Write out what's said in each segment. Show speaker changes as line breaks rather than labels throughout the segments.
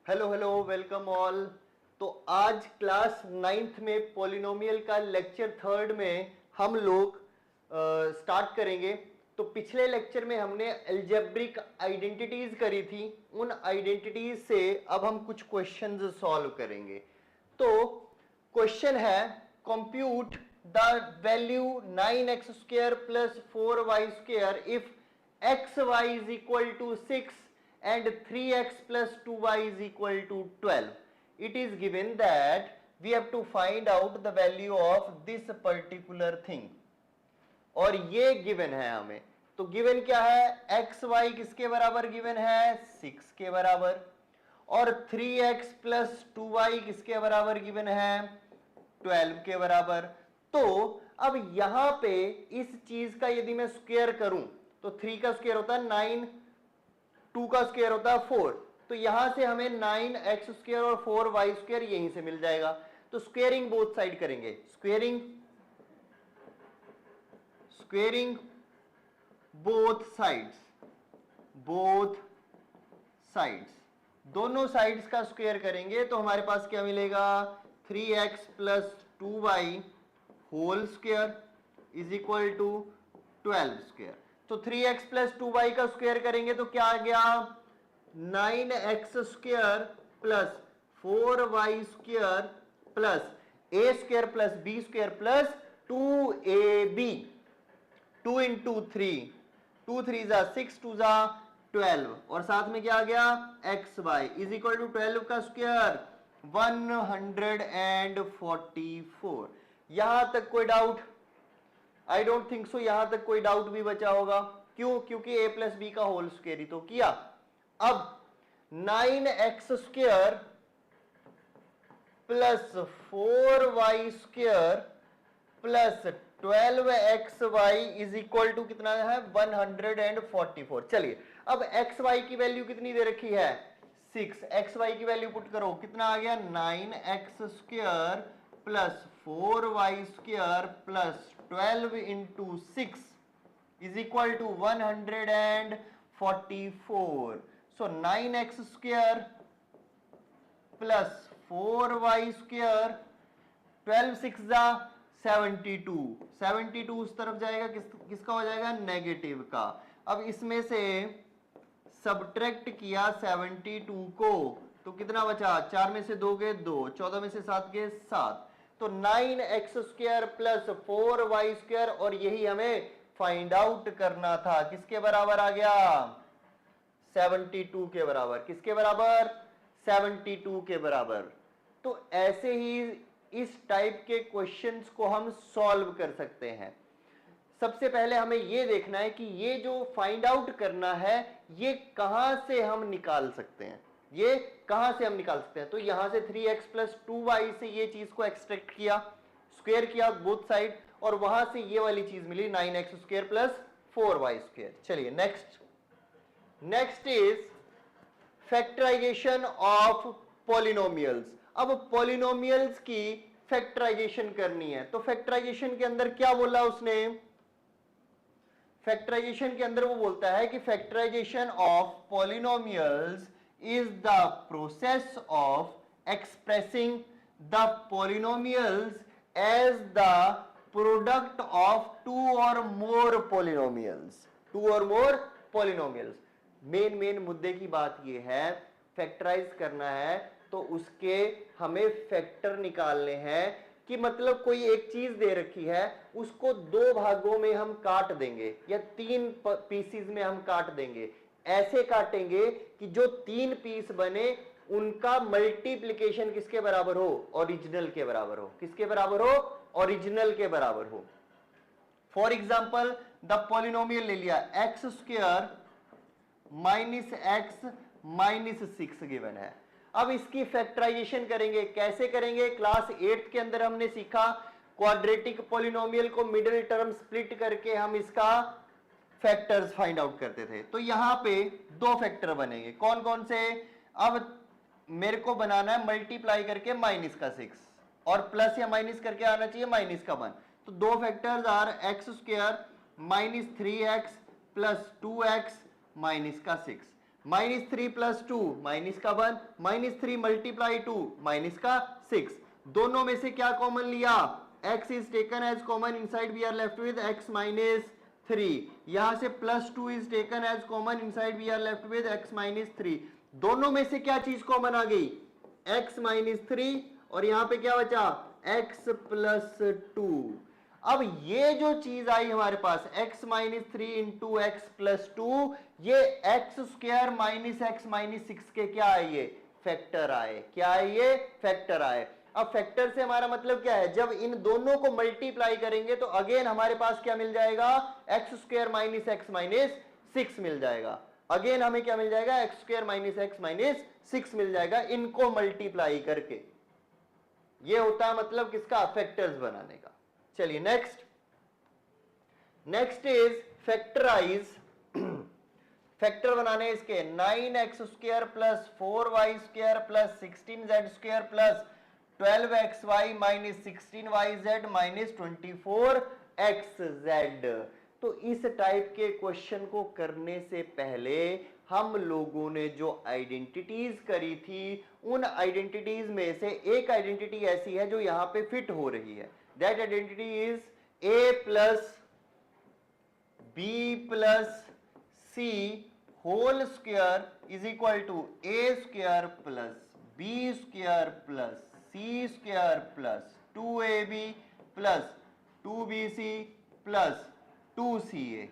Hello hello, welcome all. तो आज class 9th में पॉलिनोमियल का लेक्चर 3rd में हम लोग स्टार्ट करेंगे। तो पिछले लेक्चर में हमने अलजेब्रिक आइडेंटिटीज करी थी। उन आइडेंटिटीज से अब हम कुछ क्वेश्चंस सॉल्व करेंगे। तो क्वेश्चन है, compute the value 9x² plus 4y² if xy is equal to 6 and 3x plus 2y is equal to 12. It is given that we have to find out the value of this particular thing. और ये given है हमें। तो given क्या है? X Y किसके बराबर given है? 6 के बराबर। और 3x प्लस 2y किसके बराबर गिवन है? 12 के बराबर। तो अब यहां पे इस चीज का यदि मैं स्क्वायर करूं तो 3 का स्क्वायर होता है 9, 2 का स्क्वायर होता है 4। तो यहां से हमें 9x² और 4y² यहीं से मिल जाएगा। तो स्क्वेयरिंग बोथ साइड करेंगे। स्क्वेयरिंग बोथ साइड्स दोनों साइड्स का स्क्वायर करेंगे तो हमारे पास क्या मिलेगा? 3x plus 2y whole square is equal to 12 square. तो 3x प्लस 2y का स्क्वायर करेंगे तो क्या आ गया? 9x² plus 4y² plus a² plus b² plus 2ab। 2 into 3, 2 3 जा 6, 2 जा 12 और साथ में क्या आ गया? xy इज इक्वल टू 12 का स्क्वायर 144। यहां तक कोई doubt? I don't think so यहां तक कोई डाउट भी बचा होगा। क्यों? क्योंकि a प्लस बी का होल स्क्वायर ही तो किया। अब 9x² plus 4y² plus 12xy is equal to कितना है? 144। चलिए अब xy की वैल्यू कितनी दे रखी है? 6। xy की वैल्यू पुट करो, कितना आ गया? 9x² plus 4y² plus 12 into 6 is equal to 144। सो 9x² प्लस 4y², 12 6 जा 72, 72 उस तरफ जाएगा, किसका हो जाएगा? नेगेटिव का। अब इसमें से सब्ट्रैक्ट किया 72 को तो कितना बचा? 4 में से 2 गए 2, 14 में से 7 गए 7। तो 9x² प्लस 4y² और यही हमें फाइंड आउट करना था। किसके बराबर आ गया? 72 के बराबर। किसके बराबर? 72 के बराबर। तो ऐसे ही इस टाइप के क्वेश्चंस को हम सॉल्व कर सकते हैं। सबसे पहले हमें यह देखना है कि ये जो फाइंड आउट करना है ये कहां से हम निकाल सकते हैं। ये कहां से हम निकाल सकते हैं? तो यहां से 3x प्लस 2y से ये चीज को एक्सट्रैक्ट किया, स्क्वायर किया बोथ साइड और वहां से ये वाली चीज मिली 9x² प्लस 4y²। चलिए next is factorization of polynomials. अब पॉलिनोमियल्स की फैक्टराइजेशन करनी है। तो फैक्टराइजेशन के अंदर क्या बोला उसने? फैक्टराइजेशन के अंदर वो बोलता है कि factorization of polynomials is the process of expressing the polynomials as the product of two और मोर पॉलिनोमियल्स। मेन मुद्दे की बात यह है, फैक्टराइज करना है तो उसके हमें फैक्टर निकालने हैं कि मतलब कोई एक चीज दे रखी है उसको 2 भागों में हम काट देंगे या 3 पीसीज में हम काट देंगे। ऐसे काटेंगे कि जो 3 पीस बने उनका मल्टीप्लिकेशन किसके बराबर हो? ओरिजिनल के बराबर हो। किसके बराबर हो? ओरिजिनल के बराबर हो। फॉर एग्जाम्पल द पॉलिनोमियल ले लिया x² minus x minus 6 given है। अब इसकी फैक्टराइजेशन करेंगे। कैसे करेंगे? क्लास 8 के अंदर हमने सीखा क्वाड्रेटिक पॉलिनोमियल को मिडिल टर्म स्प्लिट करके हम इसका फैक्टर्स फाइंड आउट करते थे। तो यहां पे 2 फैक्टर बनेंगे। कौन कौन से? अब मेरे को बनाना है मल्टीप्लाई करके माइनस का 6 और प्लस या माइनस करके आना चाहिए माइनस का 1। तो 2 factors are x² minus 3x plus 2x minus का 6। -3 + 2 -1, -3 × 2 -6। दोनों में से क्या कॉमन लिया? x is taken as common, inside we are left with x -3। यहां से +2 is taken as common, inside we are left with x -3। दोनों में से क्या चीज कॉमन आ गई? x -3, और यहां पे क्या बचा? x + 2। अब ये जो चीज आई हमारे पास x -3 × x + 2, ये x² - x -6 के क्या आए? ये फैक्टर आए। क्या आए? ये फैक्टर आए। अब फैक्टर से हमारा मतलब क्या है? जब इन दोनों को मल्टीप्लाई करेंगे तो अगेन हमारे पास क्या मिल जाएगा? x² - x -6 मिल जाएगा। अगेन हमें क्या मिल जाएगा? x² - x -6 मिल जाएगा इनको मल्टीप्लाई करके। ये होता है मतलब किसका? फैक्टर्स बनाने का। चलिए नेक्स्ट इज फैक्टराइज। फैक्टर बनाने इसके 9x² + 4y² + 16z² + 12xy - 16yz - 24xz। तो इस टाइप के क्वेश्चन को करने से पहले हम लोगों ने जो आइडेंटिटीज करी थी, उन आइडेंटिटीज में से एक आइडेंटिटी ऐसी है जो यहां पे फिट हो रही है। That identity is a + b + c whole square is equal to a² + b² + c² + 2ab + 2bc + 2ca।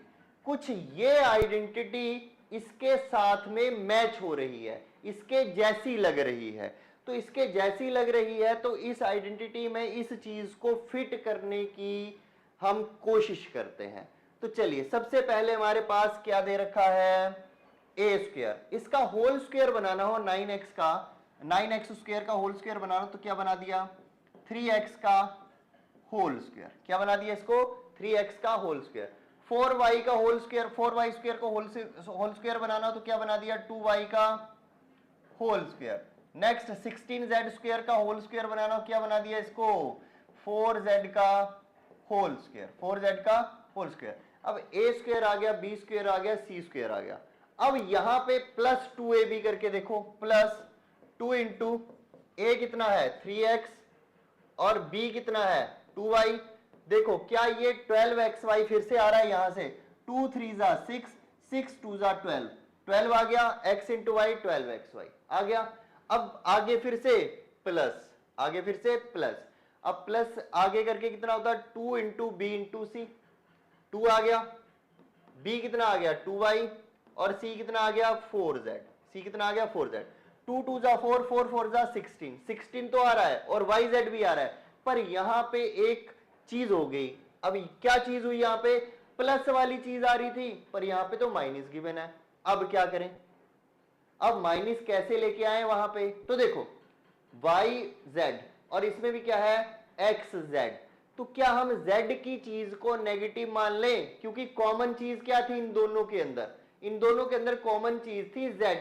कुछ ये आइडेंटिटी इसके साथ में मैच हो रही है, इसके जैसी लग रही है। तो इसके जैसी लग रही है तो इस आइडेंटिटी में इस चीज को फिट करने की हम कोशिश करते हैं। तो चलिए सबसे पहले हमारे पास क्या दे रखा है? a²। इसका होल स्क्वायर बनाना हो 9x का, 9x² का होल स्क्वायर बनाना तो क्या बना दिया? 3x का होल स्क्वायर। क्या बना दिया इसको? 3x का होल स्क्वायर। 4y का होल स्क्वायर, 4y² को होल स्क्वायर बनाना तो क्या बना दिया? 2y का होल स्क्वायर। नेक्स्ट 16z² का होल स्क्वायर बनाना क्या बना दिया इसको? 4z का होल स्क्वायर, 4z का होल स्क्वायर। अब a² आ गया, b² आ गया, c² आ गया। अब यहां पे +2ab करके देखो, +2 × a कितना है? 3x, और b कितना है? 2y। देखो क्या ये 12xy फिर से आ रहा है यहां से? 2 3 6, 6 2 12, 12 आ गया, x × y 12xy आ गया। अब आगे फिर से प्लस, आगे फिर से प्लस। अब प्लस आगे करके कितना होता है? 2 × b × c, 2 आ गया, b कितना आ गया? 2y, और c कितना आ गया? 4z। c कितना आ गया? 4z। 2 2 4, 4 4 16, 16 तो आ रहा है और yz भी आ रहा है, पर यहां पे एक चीज हो गई। अब क्या चीज हुई? यहां पे प्लस वाली चीज आ रही थी, पर यहां पे तो माइनस गिवन है। अब क्या करें? अब माइनस कैसे लेके आए वहां पे? तो देखो yz, और इसमें भी क्या है? xz। तो क्या हम z की चीज को नेगेटिव मान लें? क्योंकि कॉमन चीज क्या थी इन दोनों के अंदर? इन दोनों के अंदर कॉमन चीज थी z।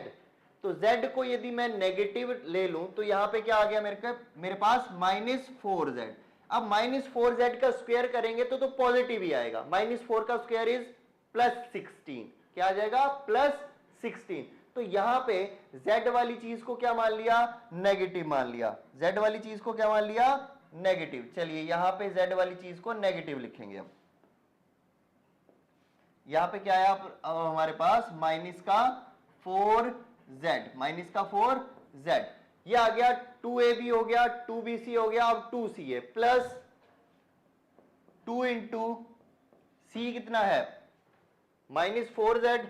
तो z को यदि मैं नेगेटिव ले लूं तो यहां पे क्या आ गया मेरे पास? -4z। अब -4z का स्क्वायर करेंगे तो पॉजिटिव ही आएगा। -4 का स्क्वायर इज +16। क्या आ जाएगा? +16। तो यहां पे z वाली चीज को क्या मान लिया? नेगेटिव मान लिया। z वाली चीज को क्या मान लिया? नेगेटिव। चलिए यहां पे z वाली चीज को नेगेटिव लिखेंगे। अब यहां पे क्या है? अब हमारे पास -4z, ये आ गया। 2ab हो गया, 2bc हो गया, अब 2ca प्लस 2 × c कितना है? -4z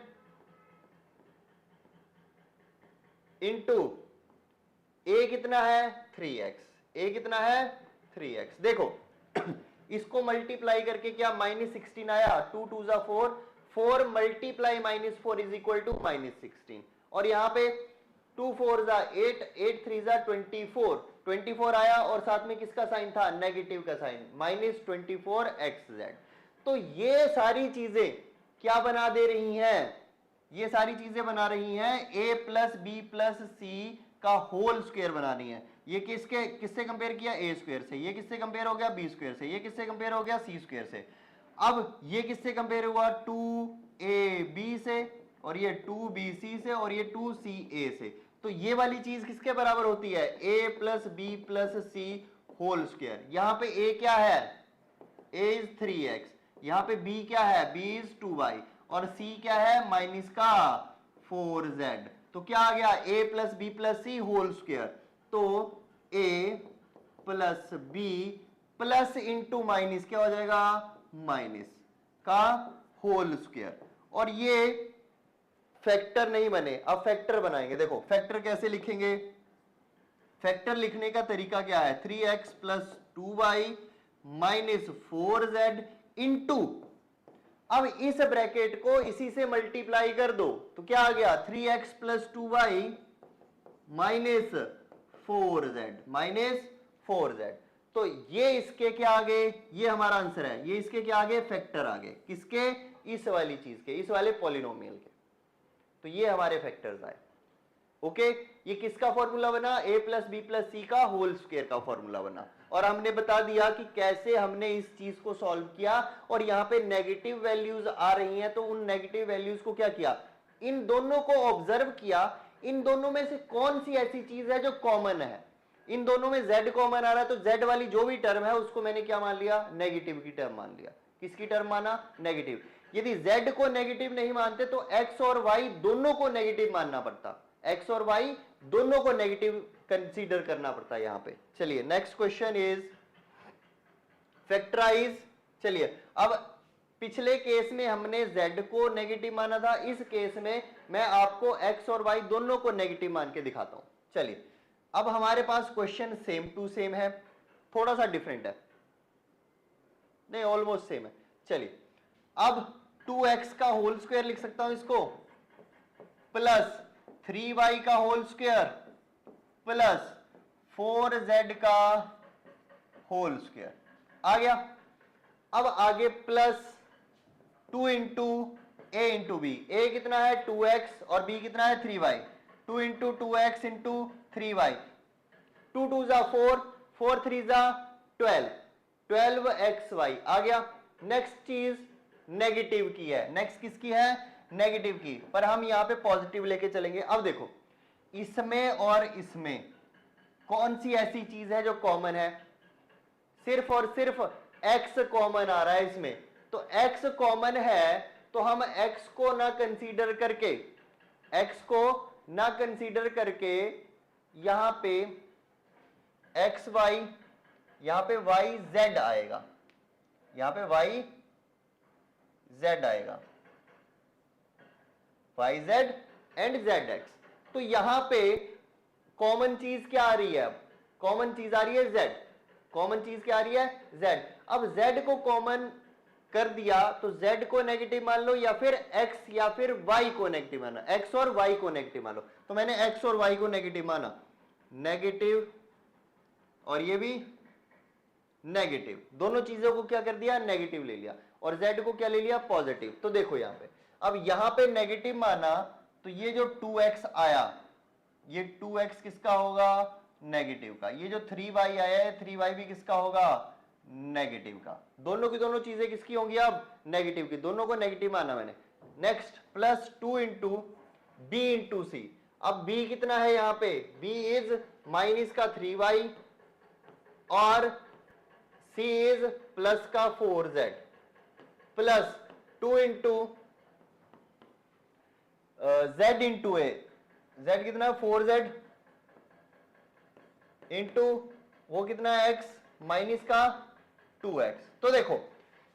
इंटू a कितना है? 3x। a कितना है? 3x। देखो इसको मल्टीप्लाई करके क्या -16 आया? 2 2 4, 4 × -4 इज इक्वल टू -16। और यहां पे 2 4 8, 8 3 24, 24 आया, और साथ में किसका साइन था? नेगेटिव का साइन, -24xz। तो ये सारी चीजें क्या बना दे रही हैं? ये सारी चीजें बना रही हैं a + b + c का होल स्क्वायर बना रही हैं। ये किससे कंपेयर किया? a² से। ये किससे कंपेयर हो गया? b² से। ये किससे कंपेयर हो गया? c² से। अब ये किससे कंपेयर हुआ? 2ab से, और ये 2bc से और ये 2ca से। तो ये वाली चीज किसके बराबर होती है, a plus B plus C whole square. यहां पे a क्या है, a इज 3x, यहां पे b क्या है, b इज 2y, और c क्या है माइनस का 4z। तो क्या आ गया, a plus B plus C whole square. तो a plus B plus into minus क्या हो जाएगा, माइनस का होल स्क्वायर। और ये फैक्टर नहीं बने, अब फैक्टर बनाएंगे। देखो फैक्टर कैसे लिखेंगे, फैक्टर लिखने का तरीका क्या है, 3x plus 2y minus 4z into, अब इस ब्रैकेट को इसी से मल्टीप्लाई कर दो तो क्या आ गया, 3x plus 2y minus 4z। तो ये इसके क्या आगे, ये हमारा आंसर है, ये इसके क्या आगे, फैक्टर आगे, किसके, इस वाली चीज के, इस वाले पॉलिनोमियल के। तो ये हमारे फैक्टर्स आए। ओके, ये किसका फॉर्मूला बना, a प्लस बी प्लस सी का होल स्क्वायर का फॉर्मूला बना। और हमने बता दिया कि कैसे हमने इस चीज को सॉल्व किया। और यहां पे नेगेटिव वैल्यूज आ रही हैं तो उन नेगेटिव वैल्यूज को क्या किया, इन दोनों को ऑब्जर्व किया, इन दोनों में से कौन सी ऐसी चीज है जो कॉमन है। इन दोनों में z कॉमन आ रहा है तो z वाली जो भी टर्म है उसको मैंने क्या मान लिया, नेगेटिव की टर्म मान लिया। किसकी टर्म माना, नेगेटिव। यदि z को नेगेटिव नहीं मानते तो x और y दोनों को नेगेटिव मानना पड़ता, x और y दोनों को नेगेटिव कंसीडर करना पड़ता है यहां पे। चलिए नेक्स्ट क्वेश्चन इज फैक्टराइज। चलिए अब पिछले केस में हमने z को नेगेटिव माना था, इस केस में मैं आपको x और y दोनों को नेगेटिव मान के दिखाता हूं। चलिए अब हमारे पास क्वेश्चन सेम टू सेम है, थोड़ा सा डिफरेंट है, नहीं ऑलमोस्ट सेम है। चलिए अब 2x का होल स्क्वायर लिख सकता हूं इसको, प्लस 3y का होल स्क्वायर प्लस 4z का होल स्क्वायर आ गया। अब आगे plus 2 into a into B, ए कितना है 2x और b कितना है 3y, 2 into 2x into 3y, 2 2 जा 4, 4 3 जा 12, 12xy आ गया। नेक्स्ट चीज नेगेटिव की है, नेक्स्ट किसकी है, नेगेटिव की, पर हम यहां पे पॉजिटिव लेके चलेंगे। अब देखो इसमें और इसमें कौन सी ऐसी चीज है जो कॉमन है, सिर्फ और सिर्फ x कॉमन आ रहा है इसमें। तो x कॉमन है तो हम x को ना कंसीडर करके, x को ना कंसीडर करके यहां पे x y, यहां पे y z आएगा, यहां पे y z आएगा, y z and z x। तो यहां पे कॉमन चीज क्या आ रही है, कॉमन चीज आ रही है z, कॉमन चीज क्या आ रही है z। अब z को कॉमन कर दिया तो z को नेगेटिव मान लो या फिर x या फिर y को नेगेटिव माना, x और y को नेगेटिव मान लो। तो मैंने x और y को नेगेटिव माना, नेगेटिव और ये भी नेगेटिव, दोनों चीजों को क्या कर दिया, नेगेटिव ले लिया, और z को क्या ले लिया, पॉजिटिव। तो देखो यहां पे, अब यहां पे नेगेटिव माना तो ये जो 2x आया, ये 2x किसका होगा, नेगेटिव का। ये जो 3y आया है 3y भी किसका होगा, नेगेटिव का। दोनों की दोनों चीजें किसकी होंगी, अब नेगेटिव की, दोनों को नेगेटिव माना मैंने। Next plus 2 into b into C. अब b कितना है यहां पे, b इज माइनस का 3y और c इज प्लस का 4z plus 2 into z into A, z कितना है 4z इंटू वो कितना है x माइनस का 2x। तो देखो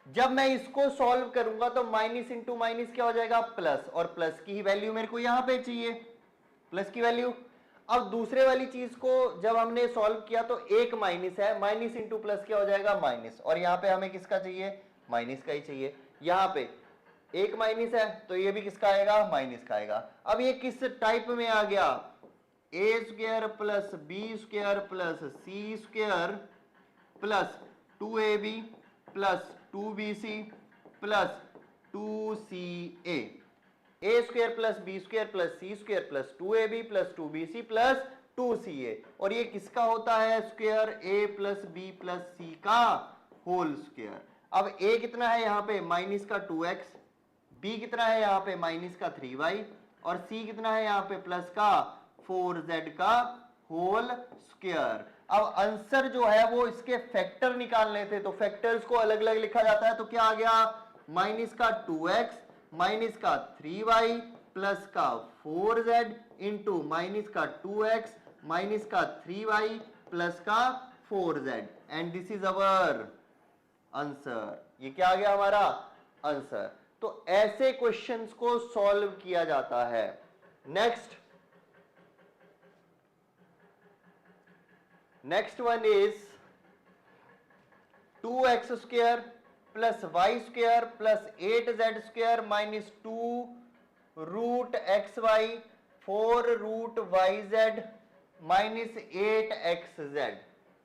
जब मैं इसको सॉल्व करूंगा तो माइनस इंटू माइनस क्या हो जाएगा, प्लस, और प्लस की ही वैल्यू मेरे को यहां पे चाहिए, प्लस की वैल्यू। अब दूसरे वाली चीज को जब हमने सॉल्व किया तो एक माइनस है, माइनस इंटू प्लस क्या हो जाएगा, माइनस, और यहां पे हमें किसका चाहिए, माइनस का ही चाहिए। यहां पे एक माइनस है तो ये भी किसका आएगा, माइनस का आएगा। अब ये किस टाइप में आ गया, ए square plus B square plus C square plus 2ab plus 2bc plus 2ca, A square plus B square plus C square plus 2ab plus 2bc plus 2ca, और ये किसका होता है square, a plus B plus सी का whole square. अब a कितना है यहां पे, माइनस का 2x, b कितना है यहाँ पे माइनस का 3y, और c कितना है यहाँ पे प्लस का 4z का होल स्क्वायर। अब आंसर जो है वो इसके फैक्टर निकालने थे, तो फैक्टर्स को अलग अलग लिखा जाता है। तो क्या आ गया, माइनस का 2x माइनस का 3y प्लस का 4z इंटू माइनस का 2x माइनस का 3y प्लस का 4z, and this is our answer. ये क्या आ गया हमारा आंसर। तो ऐसे क्वेश्चंस को सॉल्व किया जाता है। Next one is 2x square plus Y square plus 8z square minus 2 root X Y 4 root Y Z minus 8xz।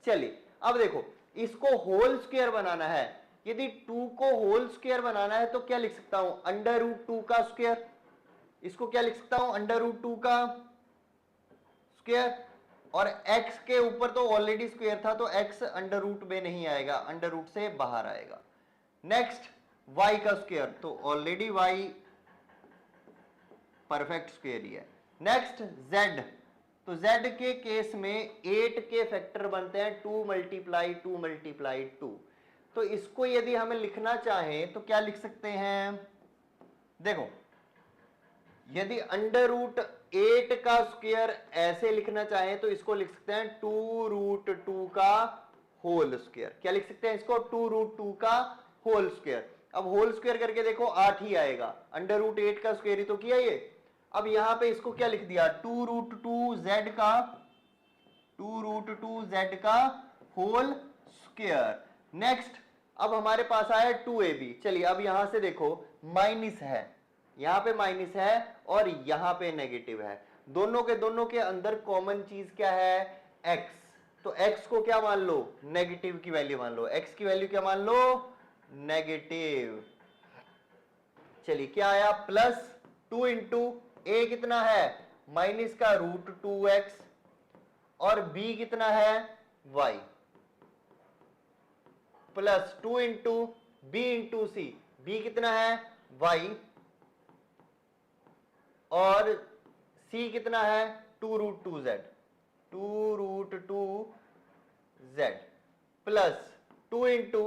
चलिए अब देखो, इसको होल स्क्वायर बनाना है। यदि 2 को होल स्क्वायर बनाना है तो क्या लिख सकता हूं, अंडर रूट 2 का स्क्वायर। इसको क्या लिख सकता हूं, अंडर रूट 2 का स्क्वायर। और x के ऊपर तो ऑलरेडी स्क्वायर था, तो x अंडर रूट में नहीं आएगा, अंडर रूट से बाहर आएगा। नेक्स्ट y का स्क्वायर, तो ऑलरेडी y परफेक्ट स्क्वायर ही है। नेक्स्ट z, तो z के केस में 8 के फैक्टर बनते हैं 2 मल्टीप्लाई 2 मल्टीप्लाई 2। तो इसको यदि हमें लिखना चाहें तो क्या लिख सकते हैं, देखो यदि अंडर रूट 8 का स्क्वायर ऐसे लिखना चाहें तो इसको लिख सकते हैं 2 रूट 2 का होल स्क्वायर। क्या लिख सकते हैं इसको, 2 रूट 2 का होल स्क्वायर। अब होल स्क्वायर करके देखो 8 ही आएगा, अंडर रूट 8 का स्क्वायर ही तो किया ये। अब यहां पे इसको क्या लिख दिया, 2 रूट 2 जेड का, 2 रूट 2 जेड का होल स्क्वायर। नेक्स्ट अब हमारे पास आया 2ab। चलिए अब यहां से देखो माइनस है, यहां पे माइनस है और यहां पे नेगेटिव है, दोनों के अंदर कॉमन चीज क्या है, x। तो x को क्या मान लो, नेगेटिव की वैल्यू मान लो, x की वैल्यू क्या मान लो, नेगेटिव। चलिए क्या आया, प्लस 2 इंटू a कितना है, माइनस का रूट 2x, और b कितना है y, plus 2 into b into C, b कितना है y, और c कितना है 2 root 2 z, 2 root 2 z, plus 2 into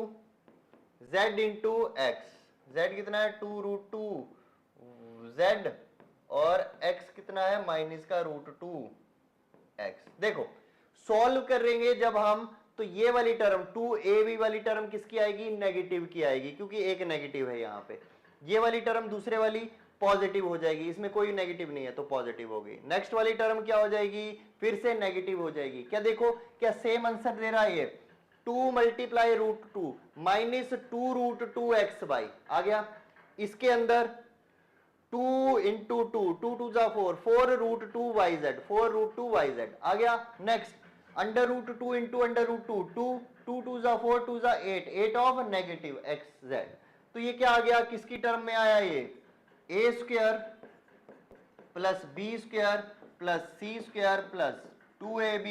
z into x, z कितना है 2 रूट 2 z, और x कितना है माइनस का रूट 2 x। देखो सॉल्व करेंगे जब हम, तो ये वाली टर्म 2ab वाली टर्म किसकी आएगी, नेगेटिव की आएगी, क्योंकि एक नेगेटिव है यहां पे। ये वाली टर्म दूसरे वाली पॉजिटिव हो जाएगी, इसमें कोई नेगेटिव नहीं है तो पॉजिटिव होगी। नेक्स्ट वाली टर्म क्या हो जाएगी, फिर से नेगेटिव हो जाएगी। क्या देखो, क्या सेम आंसर दे रहा है ये, 2 multiply root 2 minus 2 root 2 X Y आ गया। इसके अंदर 2 इंटू 2, 2 टू जा 4, 4 root 2 y z, 4 root 2 y z आ गया। Next under root 2 into under root 2, 2 टू जा 4, 2 जा 8, 8 ऑफ नेगेटिव एक्स जेड। तो ये क्या आ गया, किसकी टर्म में आया, ये a square plus B square plus C square plus 2ab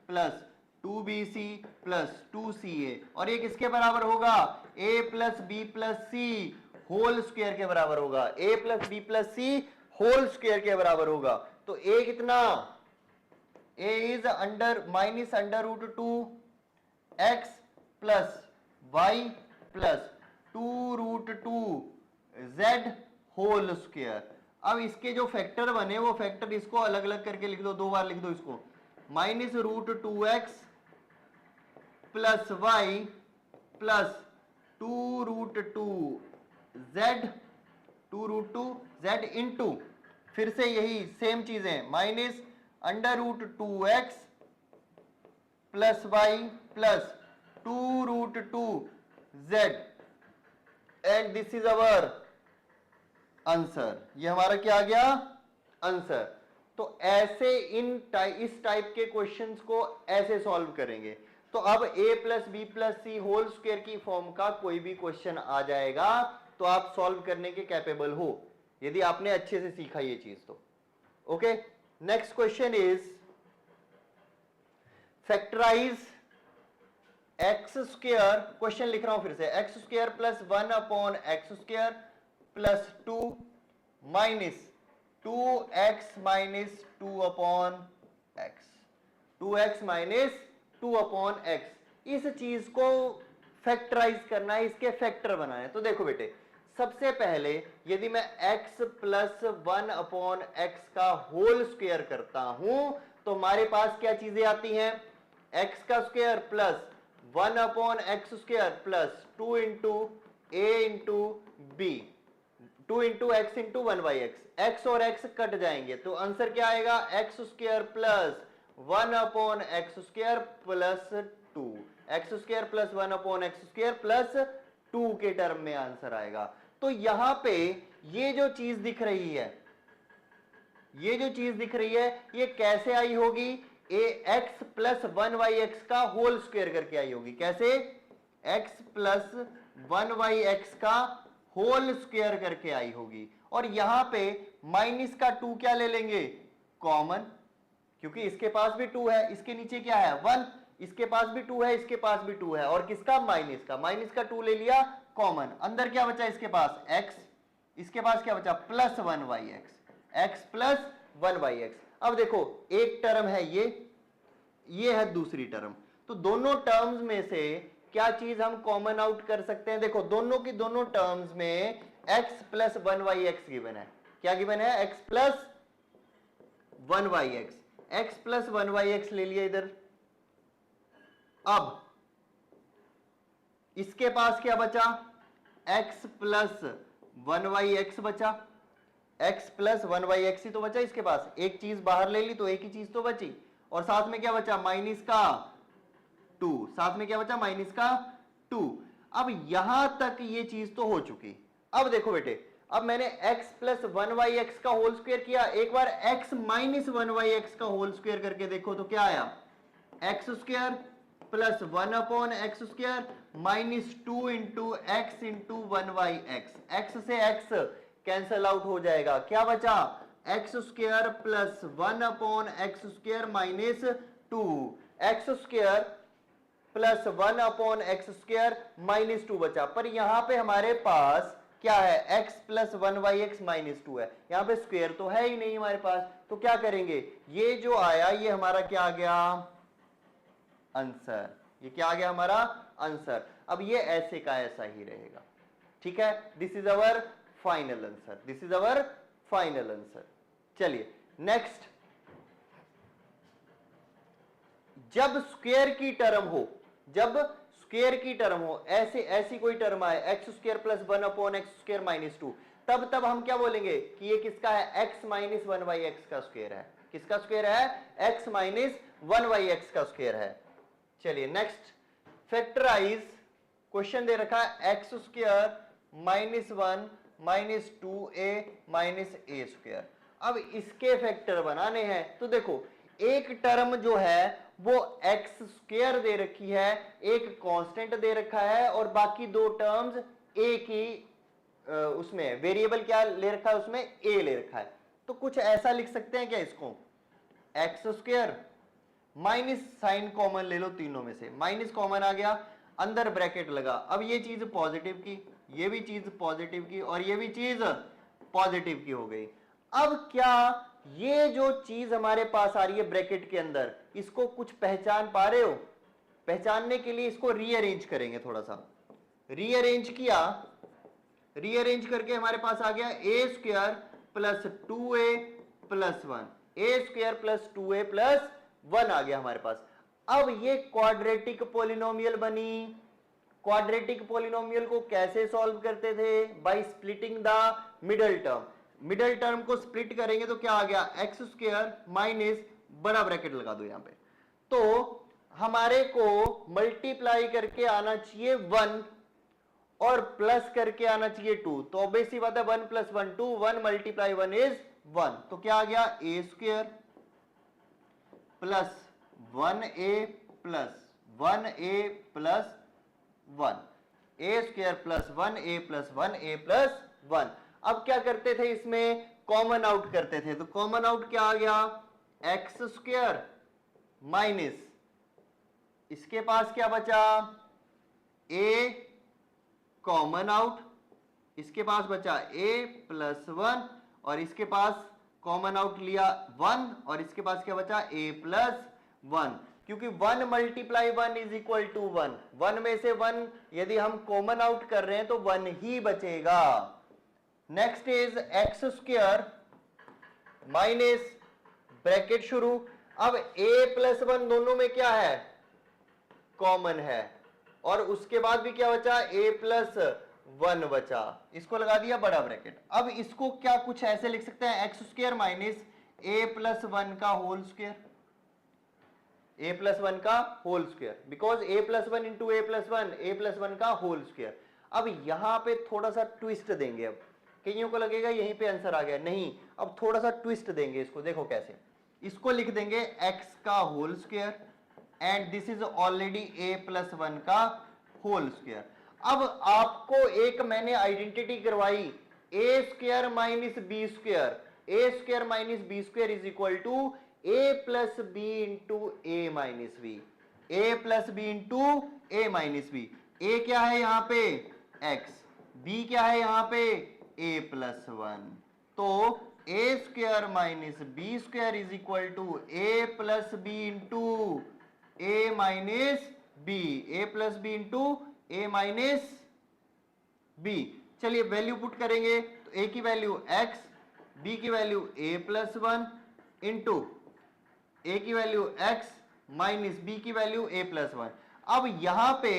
plus 2bc plus 2ca, और ये किसके बराबर होगा, a plus B plus C whole square के बराबर होगा, a plus B plus C whole square के बराबर होगा। तो a कितना, a is under minus under root 2 x plus y plus 2 root 2 z whole square. अब इसके जो फैक्टर बने वो फैक्टर इसको अलग अलग करके लिख दो, 2 बार लिख दो इसको, minus root 2x plus Y plus 2 root 2 Z, 2 root 2 Z into, फिर से यही सेम चीजें, minus under root 2x plus Y plus 2 root 2 Z, and this is our answer. ये हमारा क्या आ गया, आंसर। तो ऐसे इस टाइप के क्वेश्चंस को ऐसे सॉल्व करेंगे। तो अब a plus B plus C whole square की फॉर्म का कोई भी क्वेश्चन आ जाएगा तो आप सॉल्व करने के कैपेबल हो, यदि आपने अच्छे से सीखा ये चीज तो। Okay, next question is factorize X square, question लिख रहा हूं फिर से, X square plus 1 upon x square plus 2 minus 2x minus 2 upon X, 2x minus 2 upon X. इस चीज को फैक्टराइज करना है, इसके फैक्टर बनाए। तो देखो बेटे, सबसे पहले यदि मैं x प्लस 1 अपॉन एक्स का होल स्क्वायर करता हूं तो हमारे पास क्या चीजें आती हैं, x का square plus 1 upon x square plus 2 into a into B, 2 into X into 1 by X. X और एक्स कट जाएंगे तो आंसर क्या आएगा, X square plus 1 upon x square plus 2, X square plus 1 upon x square plus 2 के term में answer आएगा। तो यहां पे ये जो चीज दिख रही है, ये जो चीज दिख रही है, ये कैसे आई होगी, ए एक्स प्लस 1 वाई एक्स का होल स्क्वायर करके आई होगी। कैसे, एक्स प्लस 1 वाई एक्स का होल स्क्वायर करके आई होगी। और यहां पे माइनस का 2 क्या ले लेंगे, कॉमन, क्योंकि इसके पास भी 2 है, इसके नीचे क्या है 1, इसके पास भी 2 है, इसके पास भी 2 है, और किसका, माइनस का 2 ले लिया कॉमन। अंदर क्या बचा इसके पास, x, इसके पास क्या बचा, plus 1 Y X, X plus 1 Y X. अब देखो एक टर्म है ये है दूसरी टर्म, तो दोनों टर्म्स में से क्या चीज हम कॉमन आउट कर सकते हैं। देखो दोनों की दोनों टर्म्स में x plus 1 Y X given है। क्या गिवन है, x plus 1 Y X, X plus 1 Y X ले लिया इधर। अब इसके पास क्या बचा, x प्लस 1 वाई एक्स बचा, x प्लस 1 वाई एक्स ही तो बचा इसके पास, एक चीज बाहर ले ली तो एक ही चीज तो बची, और साथ में क्या बचा, माइनस का 2, साथ में क्या बचा, माइनस का 2। अब यहां तक ये चीज तो हो चुकी। अब देखो बेटे, अब मैंने x प्लस 1 वाई एक्स का होल स्क्वायर किया, एक बार x माइनस 1 वाई एक्स का होल स्क्वायर करके देखो तो क्या आया, X square plus 1 upon x square minus 2 into X into 1 Y X. X से एक्स कैंसल आउट हो जाएगा, क्या बचा, X square plus 1 upon x square minus 2, X square plus 1 upon x square minus 2 बचा। पर यहां पे हमारे पास क्या है, x plus 1 Y X minus 2 है, यहां पे स्क्वायर तो है ही नहीं हमारे पास, तो क्या करेंगे, ये जो आया ये हमारा क्या आ गया, आंसर। ये क्या आ गया हमारा, आंसर। अब ये ऐसे का ऐसा ही रहेगा, ठीक है। This is our final answer, this is our final answer. चलिए नेक्स्ट, जब स्क्वायर की टर्म हो, जब स्क्वायर की टर्म हो, ऐसे ऐसी कोई टर्म आए x square plus 1 upon x square minus 2, तब हम क्या बोलेंगे कि ये किसका है, x माइनस 1 वाई एक्स का स्क्वायर है। किसका स्क्वायर है, x माइनस 1 वाई एक्स का स्क्वायर है। चलिए नेक्स्ट, फैक्टराइज, क्वेश्चन दे रखा है x square minus 1 minus 2a minus a square. अब इसके फैक्टर बनाने हैं, तो देखो एक टर्म जो है वो एक्स स्क्वायर दे रखी है, एक कांस्टेंट दे रखा है, और बाकी दो टर्म्स एक ही उसमें वेरिएबल क्या ले रखा है, उसमें a ले रखा है। तो कुछ ऐसा लिख सकते हैं क्या इसको, X square minus, sign common ले लो तीनों में से, माइनस कॉमन आ गया, अंदर ब्रैकेट लगा। अब ये चीज पॉजिटिव की, ये भी चीज पॉजिटिव की, और ये भी चीज पॉजिटिव की हो गई। अब क्या ये जो चीज हमारे पास आ रही है ब्रैकेट के अंदर, इसको कुछ पहचान पा रहे हो, पहचानने के लिए इसको रीअरेंज करेंगे थोड़ा सा। रीअरेंज किया, रीअरेंज करके हमारे पास आ गया ए square plus 2a plus 1, a square plus 2a plus 1 आ गया हमारे पास। अब ये क्वाड्रेटिक पॉलिनोमियल बनी। क्वाड्रेटिक पॉलिनोमियल को कैसे सॉल्व करते थे, by splitting the middle term. Middle term को स्प्लिट करेंगे तो क्या आ गया, एक्स स्क्वायर माइनस, बड़ा ब्रैकेट लगा दो यहां पे, तो हमारे को मल्टीप्लाई करके आना चाहिए 1 और प्लस करके आना चाहिए 2। तो ऑब्वियस सी बात है 1 प्लस 1 2, 1 मल्टीप्लाई 1 इज 1, तो क्या आ गया, ए square plus 1a plus 1a plus 1, a square plus 1a plus 1a plus 1। अब क्या करते थे, इसमें कॉमन आउट करते थे, तो कॉमन आउट क्या आ गया, एक्स स्क्वायर माइनस, इसके पास क्या बचा, a कॉमन आउट, इसके पास बचा a प्लस 1 और इसके पास कॉमन आउट लिया 1 और इसके पास क्या बचा a प्लस 1, क्योंकि 1 मल्टीप्लाई 1 इज इक्वल टू 1, 1 में से 1 यदि हम कॉमन आउट कर रहे हैं तो 1 ही बचेगा। Next is x square minus bracket शुरू। अब a प्लस 1 दोनों में क्या है, कॉमन है, और उसके बाद भी क्या बचा, a प्लस 1 बचा, इसको लगा दिया बड़ा ब्रैकेट। अब इसको क्या कुछ ऐसे लिख सकते हैं, X square minus a plus 1 का होल स्क्वायर, a प्लस 1 का whole square, because a plus 1 into a plus 1, a plus 1 का होल स्क्वायर। अब यहां पे थोड़ा सा ट्विस्ट देंगे, अब कईयों को लगेगा यहीं पे आंसर आ गया, नहीं, अब थोड़ा सा ट्विस्ट देंगे इसको, देखो कैसे, इसको लिख देंगे x का whole square and this is already a plus 1 का होल स्क्वायर। अब आपको एक मैंने आइडेंटिटी करवाई, a square minus B square, a square minus B square is equal to a plus B into A minus B, a plus B into A minus B. a क्या है यहां पे x, b क्या है यहां पे a plus 1, तो a square minus B square is equal to a plus B into A minus B, A plus B into A minus B. चलिए वैल्यू पुट करेंगे तो a की वैल्यू x, b की value a plus 1 into a की value x minus b की value a plus 1। अब यहां पे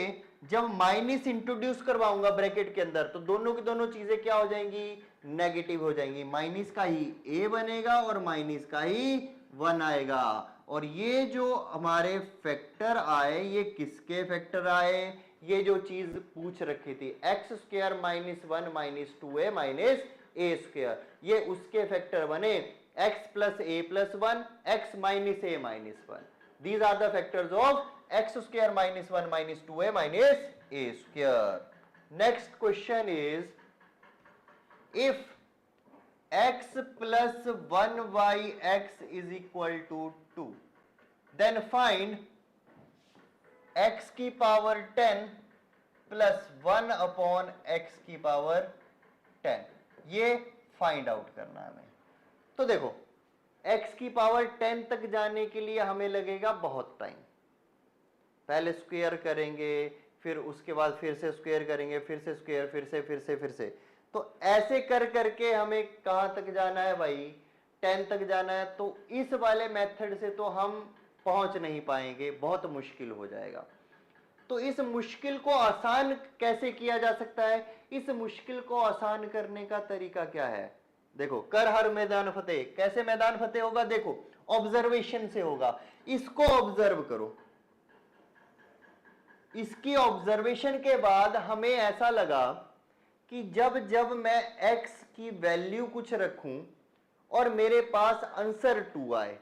जब माइनस इंट्रोड्यूस करवाऊंगा ब्रैकेट के अंदर तो दोनों की दोनों चीजें क्या हो जाएंगी, नेगेटिव हो जाएंगी, माइनस का ही a बनेगा और माइनस का ही 1 आएगा। और ये जो हमारे फैक्टर आए ये किसके फैक्टर आए, ये जो चीज पूछ रखी थी x square minus 1 minus 2a minus a square, ये उसके फैक्टर बने, x plus a plus 1, x minus a minus 1, these are the factors of x square minus 1 minus 2a minus a square. Next question is, if x plus 1yx is equal to 2, then find x की power 10 plus 1 upon x की power 10, ये find out करना है हमें। तो देखो x की power 10 तक जाने के लिए हमें लगेगा बहुत टाइम, पहले स्क्वायर करेंगे फिर उसके बाद फिर से स्क्वायर करेंगे, फिर से स्क्वायर, फिर से, तो ऐसे कर करके हमें कहां तक जाना है भाई, 10 तक जाना है। तो इस वाले मेथड से तो हम पहुंच नहीं पाएंगे, बहुत मुश्किल हो जाएगा। तो इस मुश्किल को आसान कैसे किया जा सकता है, इस मुश्किल को आसान करने का तरीका क्या है, देखो, कर हर मैदान फतेह, कैसे मैदान फतेह होगा, देखो ऑब्जर्वेशन से होगा। इसको ऑब्जर्व करो, इसकी ऑब्जर्वेशन के बाद हमें ऐसा लगा कि जब जब मैं x की वैल्यू कुछ रखूं और मेरे पास आंसर 2 आए,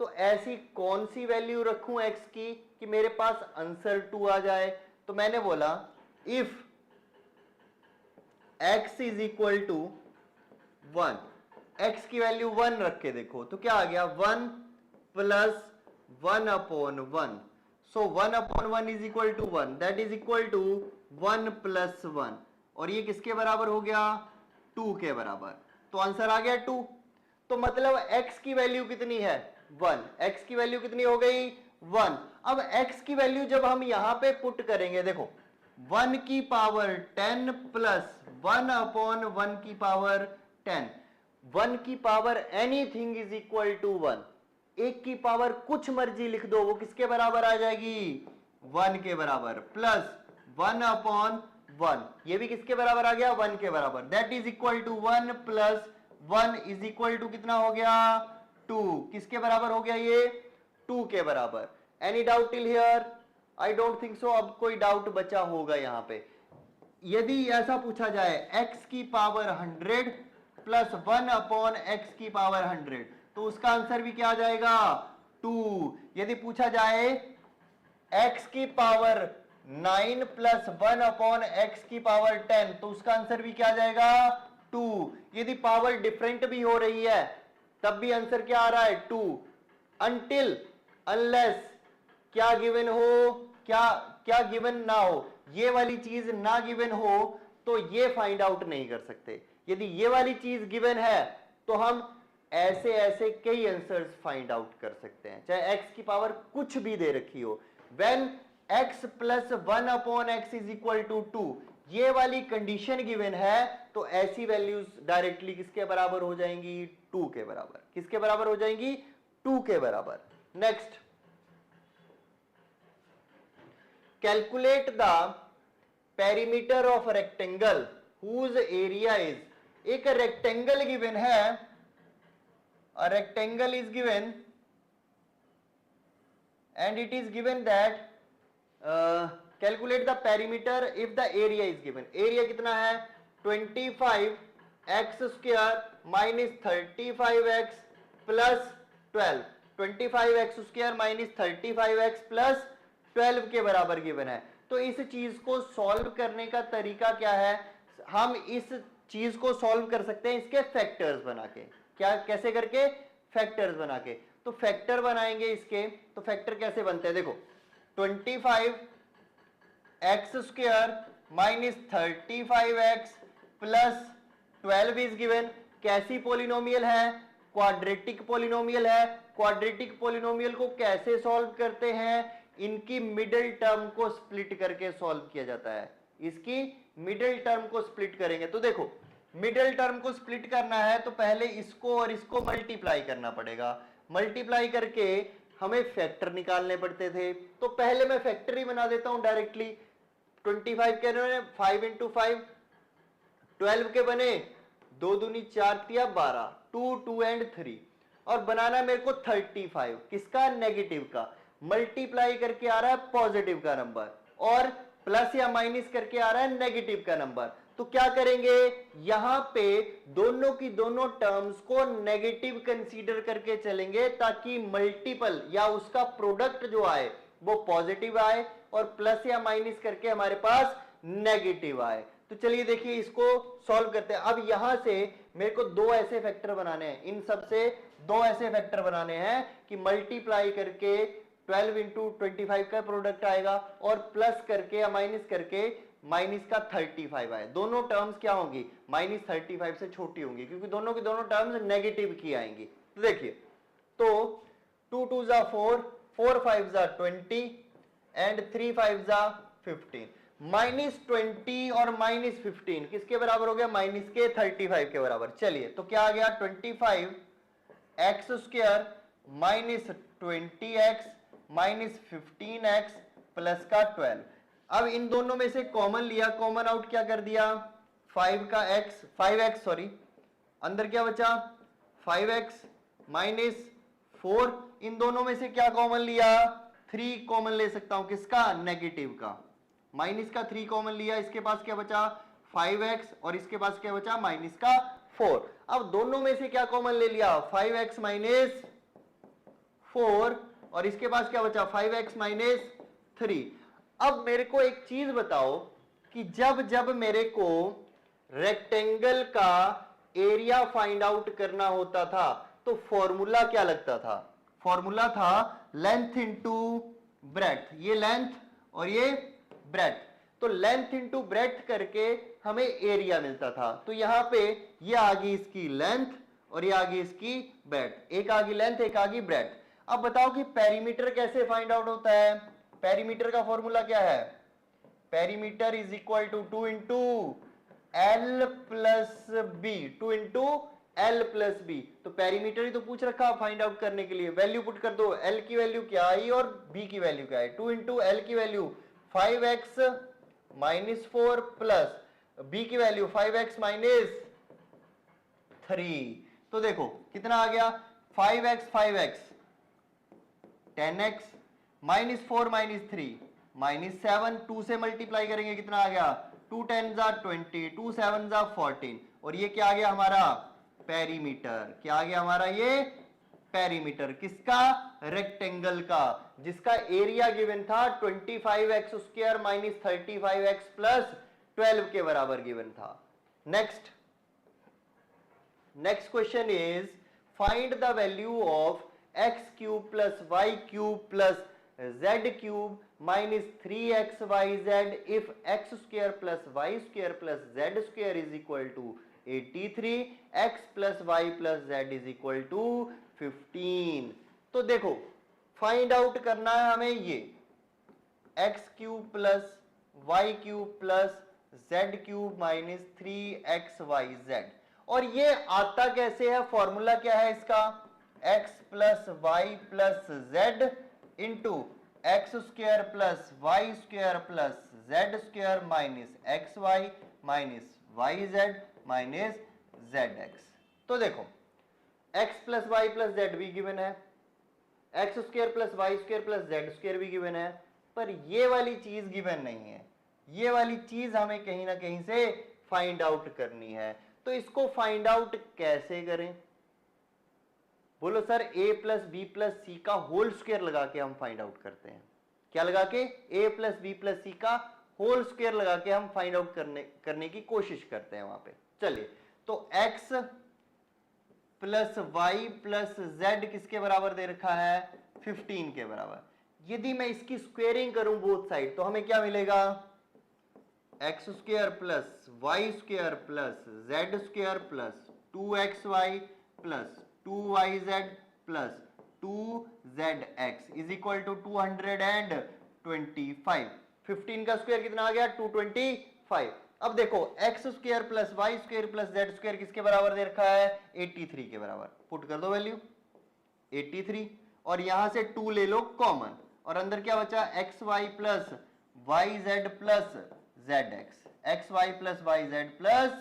तो ऐसी कौन सी वैल्यू रखूं x की कि मेरे पास आंसर 2 आ जाए। तो मैंने बोला if x is equal to 1, x की वैल्यू 1 रख के देखो तो क्या आ गया, 1 plus 1 upon 1, so 1 upon 1 is equal to 1, that is equal to 1 plus 1, और ये किसके बराबर हो गया, 2 के बराबर, तो आंसर आ गया 2। तो मतलब x की वैल्यू कितनी है, 1, x की वैल्यू कितनी हो गई, 1। अब x की वैल्यू जब हम यहां पे पुट करेंगे, देखो 1 की पावर 10 प्लस 1 अपॉन 1 की पावर 10, 1 की power anything is equal to 1, एक की पावर कुछ मर्जी लिख दो, वो किसके बराबर आ जाएगी, 1 के बराबर, प्लस 1 अपॉन 1, ये भी किसके बराबर आ गया, 1 के बराबर, that is equal to 1 plus 1 is equal to कितना हो गया, 2, किसके बराबर हो गया ये, 2 के बराबर। Any doubt till here, I don't think so, अब कोई डाउट बचा होगा यहां पे। यदि ऐसा पूछा जाए x की पावर 100 प्लस 1 अपॉन x की पावर 100, तो उसका आंसर भी क्या आ जाएगा, 2। यदि पूछा जाए x की पावर 9 प्लस 1 अपॉन x की पावर 10, तो उसका आंसर भी क्या आ जाएगा, 2। यदि पावर डिफरेंट भी हो रही है तब भी आंसर क्या आ रहा है, 2, अनटिल अनलेस क्या गिवन हो, क्या गिवन ना हो, ये वाली चीज ना गिवन हो तो ये फाइंड आउट नहीं कर सकते। यदि ये वाली चीज गिवन है तो हम ऐसे ऐसे कई आंसर्स फाइंड आउट कर सकते हैं, चाहे x की पावर कुछ भी दे रखी हो। When x plus 1/x is equal to 2, ये वाली कंडीशन गिवन है तो ऐसी वैल्यूज डायरेक्टली किसके बराबर हो जाएंगी? 2 के बराबर। किसके बराबर हो जाएंगी? 2 के बराबर। Next, calculate the perimeter of rectangle whose area is, एक रेक्टेंगल गिवन है, a rectangle is given and it is given that calculate the perimeter if the area is given. area कितना है? 25x square minus 35x plus 12, 25x square minus 35x plus 12 के बराबर given है। तो इस चीज को सॉल्व करने का तरीका क्या है? हम इस चीज को सॉल्व कर सकते हैं इसके फैक्टर्स बना के। क्या? कैसे करके? फैक्टर्स बना के। तो फैक्टर बनाएंगे इसके, तो फैक्टर कैसे बनते हैं? देखो, 25x square minus 35x plus 12 is given. कैसी पॉलिनोमियल है? क्वाड्रेटिक पॉलिनोमियल है। क्वाड्रेटिक पॉलिनोमियल को कैसे सॉल्व करते हैं? इनकी मिडिल टर्म को स्प्लिट करके सॉल्व किया जाता है। इसकी मिडिल टर्म को स्प्लिट करेंगे तो देखो, मिडिल टर्म को स्प्लिट करना है तो पहले इसको और इसको मल्टीप्लाई करना पड़ेगा। मल्टीप्लाई करके हमें फैक्टर निकालने पड़ते थे, तो पहले मैं फैक्टर ही बना देता हूं डायरेक्टली। 25 के 5 इंटू 5 12 के बने, 2 दूनी 4 तिया 12, 2 2 एंड 3, और बनाना मेरे को 35। किसका? नेगेटिव का। मल्टीप्लाई करके आ रहा है पॉजिटिव का नंबर, और प्लस या माइनस करके आ रहा है नेगेटिव का नंबर। तो क्या करेंगे? यहां पे दोनों की दोनों टर्म्स को नेगेटिव कंसीडर करके चलेंगे, ताकि मल्टीपल या उसका प्रोडक्ट जो आए वो पॉजिटिव आए और प्लस या माइनस करके हमारे पास नेगेटिव आए। तो चलिए देखिए, इसको सॉल्व करते हैं। अब यहां से मेरे को दो ऐसे फैक्टर बनाने हैं, इन सब से दो ऐसे फैक्टर बनाने हैं कि मल्टीप्लाई करके 12 इंटू 25 का प्रोडक्ट आएगा और प्लस करके या माइनस करके माइनस का 35 आए। दोनों टर्म्स क्या होंगी? माइनस 35 से छोटी होंगी, क्योंकि दोनों की दोनों टर्म्स नेगेटिव की आएंगी। तो देखिए, तो 2 2 जा 4, 4 5 जा 20 एंड 3 5 जा 15। माइनस 20 और माइनस 15 किसके बराबर हो गया? माइनस के 35 के बराबर। चलिए, तो क्या आ गया? 25x square minus 20x minus 15x plus का 12। अब इन दोनों में से कॉमन लिया, कॉमन आउट क्या कर दिया? 5x सॉरी, अंदर क्या बचा? 5x minus 4। इन दोनों में से क्या कॉमन लिया? 3 कॉमन ले सकता हूं। किसका? नेगेटिव का। माइनस का 3 कॉमन लिया, इसके पास क्या बचा? 5x, और इसके पास क्या बचा? माइनस का 4। अब दोनों में से क्या कॉमन ले लिया? 5x माइनस 4, और इसके पास क्या बचा? 5x minus 3। अब मेरे को एक चीज बताओ कि जब जब मेरे को रेक्टेंगल का एरिया फाइंड आउट करना होता था तो फॉर्मूला क्या लगता था? फॉर्मूला था लेंथ इंटू ब्रेड्थ। ये लेंथ और ये ब्रेड्थ, तो लेंथ इंटू ब्रेड्थ करके हमें एरिया मिलता था। तो यहां पे ये आ गई इसकी लेंथ और ये आ गई इसकी ब्रेड्थ। एक आ गई लेंथ, एक आ गई ब्रेड्थ। अब बताओ कि पेरीमीटर कैसे फाइंड आउट होता है? पेरीमीटर का फॉर्मूला क्या है? Perimeter is equal to 2 into L plus B, 2 into L plus B. तो पेरीमीटर ही तो पूछ रखा फाइंड आउट करने के लिए। वैल्यू पुट कर दो, एल की वैल्यू क्या आई और बी की वैल्यू क्या है। 2 इंटू एल की value 5x minus 4 plus B की वैल्यू 5x माइनस 3। तो देखो कितना आ गया? 5x 10x minus 4 minus 3 minus 7, 2 से मल्टीप्लाई करेंगे कितना आ गया? 2 10 जा 20, 2 7 जा 14, और ये क्या आ गया हमारा? पेरीमीटर। क्या आ गया हमारा? ये पेरीमीटर। किसका? रेक्टेंगल का, जिसका एरिया गिवन था 25x square minus 35x plus 12 के बराबर गिवन था। Next question is find the value of x cube plus y cube plus z cube minus 3xyz if x square plus y square plus z square is equal to 83, x plus Y plus Z is equal to 15। तो देखो find out करना है हमें ये x cube plus Y cube plus Z cube minus 3xyz। और ये आता कैसे है, फॉर्मूला क्या है इसका, x plus Y plus Z into x square plus Y square plus Z square minus X Y minus Y Z minus Z X. तो देखो x plus Y plus Z भी गिवन है, x square plus Y square plus Z square भी given है, पर ये वाली चीज गिवन नहीं है। ये वाली चीज हमें कहीं ना कहीं से फाइंड आउट करनी है। तो इसको फाइंड आउट कैसे करें, बोलो sir a plus B plus सी का होल स्क्वायर लगा के हम फाइंड आउट करते हैं। क्या लगा के, a प्लस बी प्लस सी का होल स्क्वायर लगा के हम फाइंड आउट करने की कोशिश करते हैं वहां पे। चलिए तो x plus Y plus Z किसके बराबर दे रखा है, 15 के बराबर। यदि मैं इसकी स्क्वेयरिंग करूं बोथ साइड तो हमें क्या मिलेगा, X square plus Y square plus Z square plus 2xy plus 2yz plus 2zx is equal to 225। 15 का स्क्वायर कितना आ गया, 225। अब देखो X square plus Y square plus Z square किसके बराबर दे रखा है, 83 के बराबर। पुट कर दो वैल्यू 83 और यहां से 2 ले लो कॉमन और अंदर क्या बचा, x Y plus Y Z plus Z X, X Y plus Y Z plus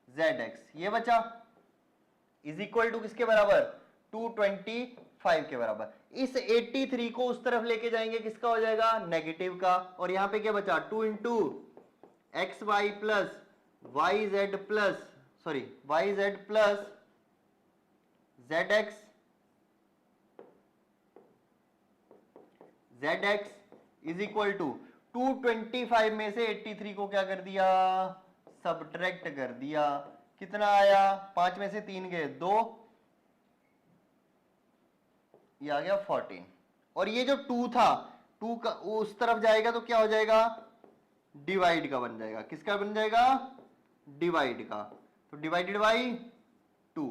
Z X ये बचा इज इक्वल टू किसके बराबर, 225 के बराबर। इस 83 को उस तरफ लेके जाएंगे किसका हो जाएगा, नेगेटिव का। और यहां पे क्या बचा, 2 into X Y plus Y Z plus sorry Y Z plus Z X is equal to 225 में से 83 को क्या कर दिया, सबट्रैक्ट कर दिया। कितना आया, 5 में से 3 गए 2, ये आ गया 14। और ये जो 2 था 2 का उस तरफ जाएगा तो क्या हो जाएगा, डिवाइड का बन जाएगा। किसका बन जाएगा, डिवाइड का। तो divided by 2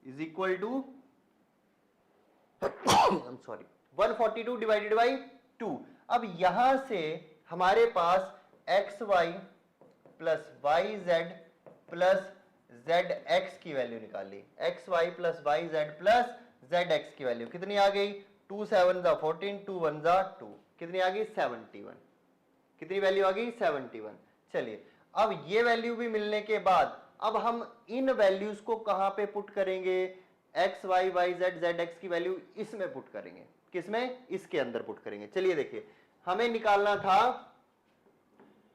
is equal to sorry 142 divided by 2। अब यहां से हमारे पास x Y plus Y Z plus Z x की वैल्यू निकाली। X Y plus Y Z plus Z x की वैल्यू कितनी आ गई, 2 7 जा 14 2 1 जा 2, कितनी आ गई 71। कितनी वैल्यू आ गई 71। चलिए अब ये वैल्यू भी मिलने के बाद अब हम इन वैल्यूज को कहां पे पुट करेंगे, X Y Y Z Z x की वैल्यू इसमें पुट करेंगे। किसमें, इसके अंदर पुट करेंगे। चलिए देखिए हमें निकालना था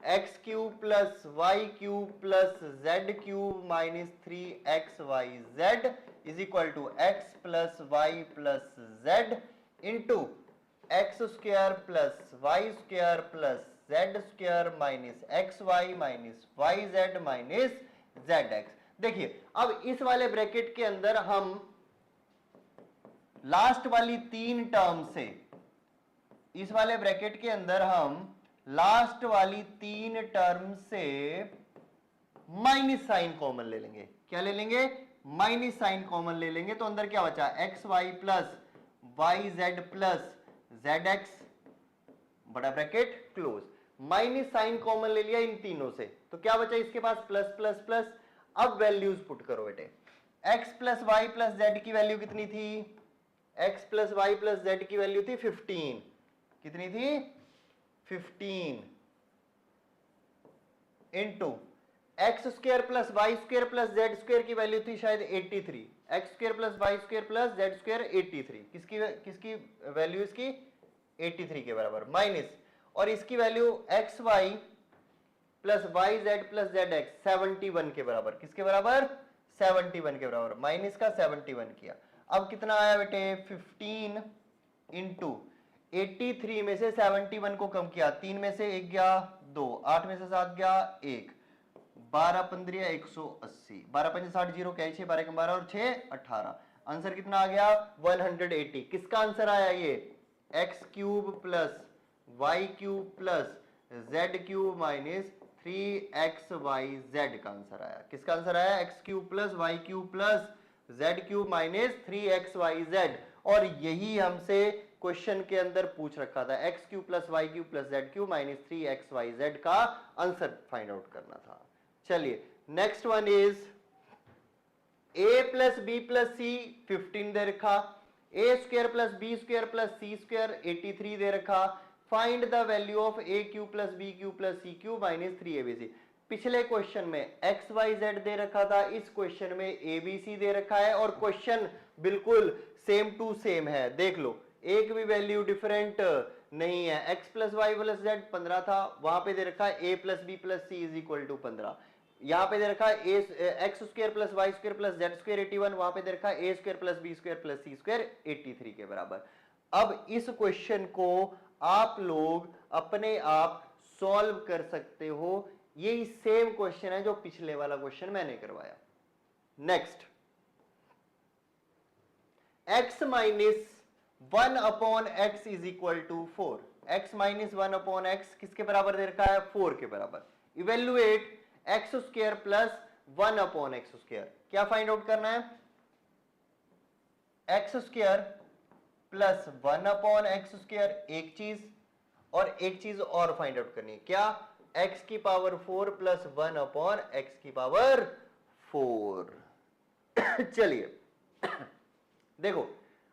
x cube plus Y cube plus Z cube minus 3xyz is equal to X plus Y plus Z into x square plus Y square plus Z square minus X Y minus Y Z minus Z X. देखिए अब इस वाले bracket के अंदर हम last वाली 3 term से, इस वाले ब्रैकेट के अंदर हम लास्ट वाली 3 टर्म से माइनस साइन कॉमन ले लेंगे। क्या ले लेंगे, माइनस साइन कॉमन ले लेंगे। तो अंदर क्या बचा, x Y plus Y Z plus Z x बड़ा bracket close. Minus sign common ले लिया इन तीनों से, तो क्या बचा इसके पास, प्लस प्लस प्लस। अब वैल्यूज पुट करो बेटे, x plus Y plus z की वैल्यू कितनी थी, x plus Y plus z की वैल्यू थी 15। कितनी थी, 15 into x square plus Y square plus Z square की वैल्यू थी शायद 83। X square plus Y square plus Z square 83। किसकी वैल्यू इसकी 83 के बराबर माइनस, और इसकी value X Y plus Y Z plus Z X 71 के बराबर। किसके बराबर, 71 के बराबर। माइनस का 71 किया। अब कितना आया बेटे, 15 इंटू 83 में से 71 को कम किया, 3 में से 1 गया 2, 8 में से 7 गया 1, 12 15 180, 12 5 60 0 क्या 6 12 12 और 6 18। आंसर कितना आ गया 180। किसका आंसर आया ये, x cube plus Y cube plus Z cube minus 3xyz का आंसर आया। किसका आंसर आया? X cube plus Y cube plus Z cube minus 3xyz। और यही हमसे क्वेश्चन के अंदर पूछ रखा था, x cube plus Y cube plus Z cube minus 3xyz का आंसर फाइंड आउट करना था। चलिए next one is a plus B plus c 15 दे रखा, a square plus B square plus C square 83 दे रखा, find the value of a cube plus b cube plus c cube minus 3abc। पिछले question में x Y Z दे रखा था, इस question में एबीसी दे रखा है और क्वेश्चन बिल्कुल सेम टू सेम है। देख लो एक भी वैल्यू डिफरेंट नहीं है। X plus Y plus z 15 था, वहां पे दे रखा है a plus B plus c is equal to 15। यहां पे दे रखा है x square plus Y square plus Z square 81, वहां पे दे रखा है a square plus B square plus C square 83 के बराबर। अब इस क्वेश्चन को आप लोग अपने आप सॉल्व कर सकते हो। यही सेम क्वेश्चन है जो पिछले वाला क्वेश्चन मैंने करवाया। Next, x minus 1 upon x is equal to 4। x minus 1 upon x किसके बराबर दे रखा है? 4 के बराबर। Evaluate x square plus 1 upon x square. क्या फाइंड आउट करना है? X square plus 1 upon x square एक चीज, और एक चीज और फाइंड आउट करनी है। क्या? x की पावर 4 प्लस 1 अपॉन एक्स की पावर 4। चलिए देखो,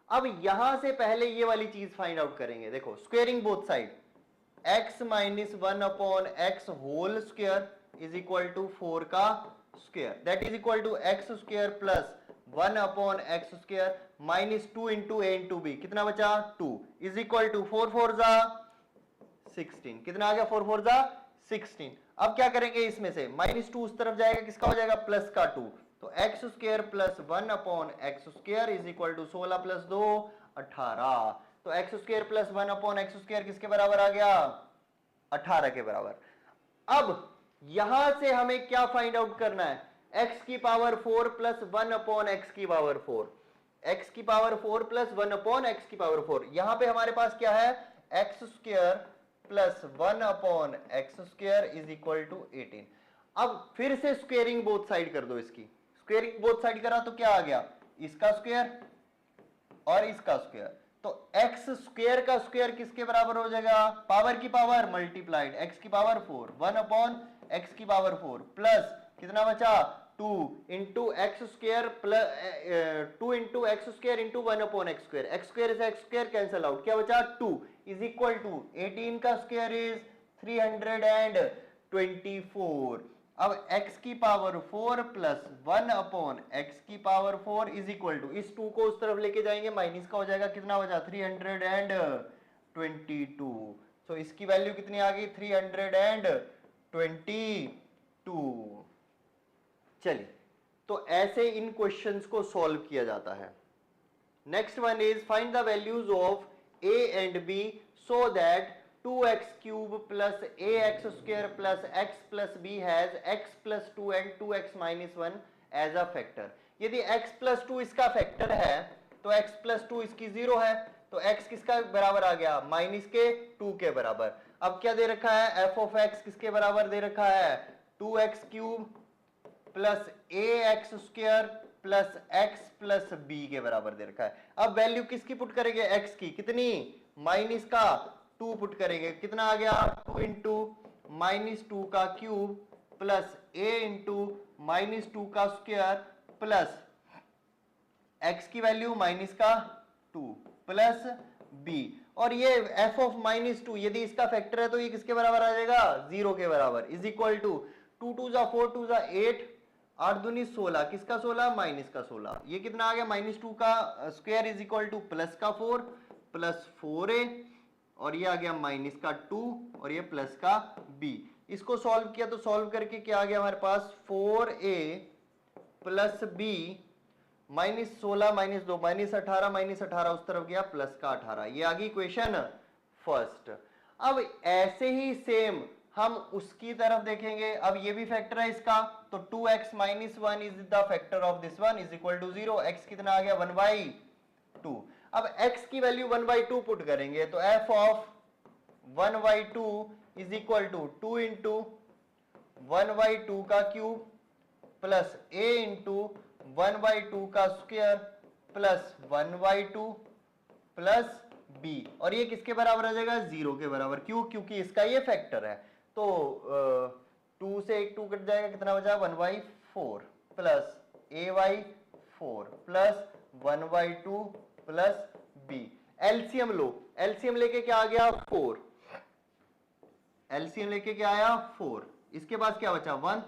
अब यहां से पहले ये वाली चीज फाइंड आउट करेंगे। देखो squaring both side, x minus 1 upon x whole square is equal to 4 का square, that is equal to x square plus 1 upon x square minus 2 into a into b. कितना बचा? 2 इज इक्वल टू 4 4 जा 16। कितना आ गया? 4 4 जा 16। अब क्या करेंगे? इसमें से माइनस 2 उस तरफ जाएगा, किसका हो जाएगा? प्लस का 2। तो x square plus 1 upon x square is equal to 16 plus 2 18। तो x square plus 1 upon x square किसके बराबर आ गया? 18 के बराबर। अब यहां से हमें क्या फाइंड आउट करना है? x की पावर 4 प्लस 1 अपॉन एक्स की पावर 4। x की पावर 4 प्लस 1 अपॉन एक्स की पावर 4। यहां पे हमारे पास क्या है? X square plus 1 upon x square is equal to 18। अब फिर से स्क्वेयरिंग बोथ साइड कर दो इसकी। स्क्वेयरिंग बोथ साइड करा तो क्या आ गया? इसका स्क्वायर और इसका स्क्वायर। तो एक्स स्क्वायर का स्क्वायर किसके बराबर हो जाएगा? पावर की पावर मल्टीप्लाइड एक्स की पावर 4, 1 अपॉन एक्स की पावर 4 प्लस कितना बचा? 2 into x square plus 2 into x square into 1 upon x square. X square से एक्स स्क्वायर कैंसिल आउट, क्या बचा? 2 इज इक्वल टू 18 का स्क्वायर इज 324। अब x की पावर 4 प्लस 1 अपॉन एक्स की पावर 4 इज इक्वल टू, इस 2 को उस तरफ लेके जाएंगे, माइनस का हो जाएगा, कितना बचा? 322। सो इसकी वैल्यू कितनी आ गई? 322। चलिए, तो ऐसे इन क्वेश्चंस को सॉल्व किया जाता है। Next one is find the values of a and b so that 2x cube plus ax square plus x plus b has x plus 2 and 2x minus 1 as a factor. यदि x plus 2 इसका factor है तो x plus 2 इसकी 0 है, तो x किसका बराबर आ गया? माइनस के 2 के बराबर। अब क्या दे रखा है? f ऑफ x किसके बराबर दे रखा है? 2x cube plus ax square plus x plus b के बराबर दे रखा है। अब वैल्यू किसकी पुट करेंगे? x की कितनी? माइनस का 2 पुट करेंगे, कितना आ गया? 2 इंटू माइनस 2 का cube plus a into minus 2 का स्क्वायर प्लस x की वैल्यू माइनस का 2 प्लस b। और ये f ऑफ माइनस 2 यदि इसका फैक्टर है तो ये किसके बराबर आ जाएगा? 0 के बराबर। इज इक्वल टू 2 2 जा 4 2 जा 8 8 दूनी 16, किसका 16? माइनस का 16। ये कितना आ गया? माइनस 2 का square is equal two plus का 4 प्लस 4a, और ये आ गया माइनस का 2 और ये प्लस का b। इसको सॉल्व किया तो सॉल्व करके क्या आ गया हमारे पास? 4a plus b minus 16 minus 2 minus 18 उस तरफ गया, प्लस का 18। ये आ गई इक्वेशन फर्स्ट। अब ऐसे ही सेम हम उसकी तरफ देखेंगे। अब ये भी फैक्टर है इसका, तो 2x minus 1 is the factor of this one is equal to 0। x कितना आ गया? 1/2। अब x की वैल्यू 1/2 पुट करेंगे तो f of 1/2 is equal to 2 into 1/2 का क्यूब प्लस a इंटू 1/2 का स्क्वायर प्लस 1/2 प्लस b, और ये किसके बराबर आ जाएगा? 0 के बराबर। क्यों? क्योंकि इसका ये फैक्टर है। तो 2 से एक 2 कट जाएगा, कितना बचा? 1/4 plus a/4 plus 1/2 plus b। LCM लो, एलसीएम लेके क्या आ गया? 4। एलसीएम लेके क्या आया? 4। इसके पास क्या बचा? 1,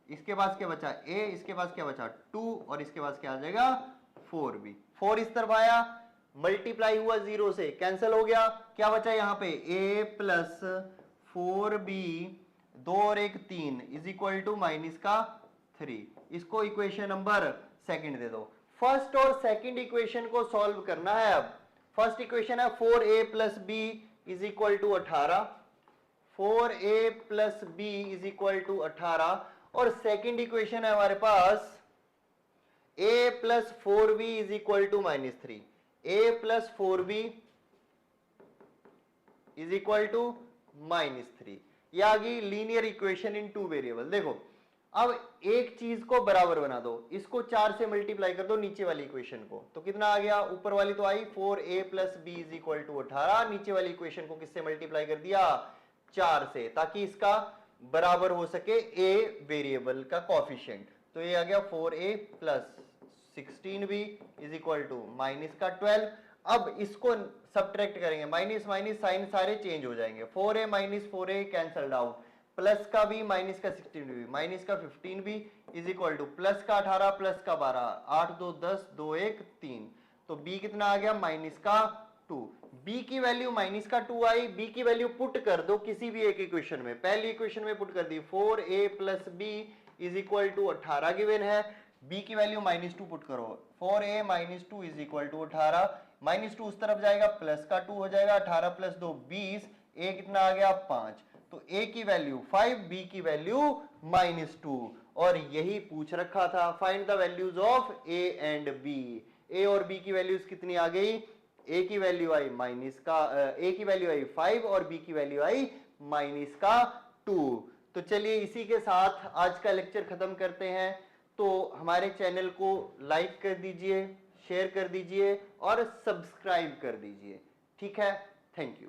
इसके पास क्या बचा? a, इसके पास क्या बचा? 2, और इसके पास क्या आ जाएगा? 4b। 4 इस तरफ आया, मल्टीप्लाई हुआ 0 से, कैंसिल हो गया, क्या बचा यहाँ पे? a प्लस 4b, 2 और 1 3 इज इक्वल टू माइनस का 3। इसको इक्वेशन नंबर सेकंड दे दो। फर्स्ट और सेकंड इक्वेशन को सॉल्व करना है। अब फर्स्ट इक्वेशन है 4a plus b is equal to 18, 4a plus b is equal to 18, और सेकंड इक्वेशन है हमारे पास a plus 4b is equal to -3। a plus 4b is equal to -3। ये आ गई लीनियर इक्वेशन इन 2 वेरिएबल। देखो अब एक चीज को बराबर बना दो, इसको 4 से मल्टीप्लाई कर दो नीचे वाली इक्वेशन को, तो कितना आ गया? ऊपर वाली तो आई 4a plus b is equal to 18, नीचे वाली इक्वेशन को किससे मल्टीप्लाई कर दिया? 4 से, ताकि इसका बराबर हो सके a वेरिएबल का कोएफिशिएंट। तो ये आ गया 4a plus 16b is equal to minus का 12। अब इसको सब्ट्रैक्ट करेंगे, माइनस माइनस साइन सारे चेंज हो जाएंगे, 4a minus 4a cancelled out, plus का b माइनस का 16b माइनस का 15b is equal two plus का 18 प्लस का 12, 8 2 10, 2 1 3, तो b कितना आ गया? माइनस का 2। b की वैल्यू माइनस का 2 आई, b की वैल्यू पुट कर दो किसी भी एक इक्वेशन में। पहली इक्वेशन में पुट कर दी, 4a plus b is equal to 18 given है, b की वैल्यू -2 पुट करो, 4a minus 2 is equal to 18, -2 उस तरफ जाएगा, प्लस का 2 हो जाएगा, 18 प्लस 2 20, a कितना आ गया? 5। तो a की वैल्यू 5, b की वैल्यू -2, और यही पूछ रखा था, find the values of a and b। a और b की वैल्यूज कितनी आ गई? a की वैल्यू आई a की वैल्यू आई 5 और b की वैल्यू आई -2। तो चलिए इसी के साथ आज का लेक्चर खत्म करते हैं। तो हमारे चैनल को लाइक कर दीजिए, शेयर कर दीजिए और सब्सक्राइब कर दीजिए। ठीक है, थैंक यू।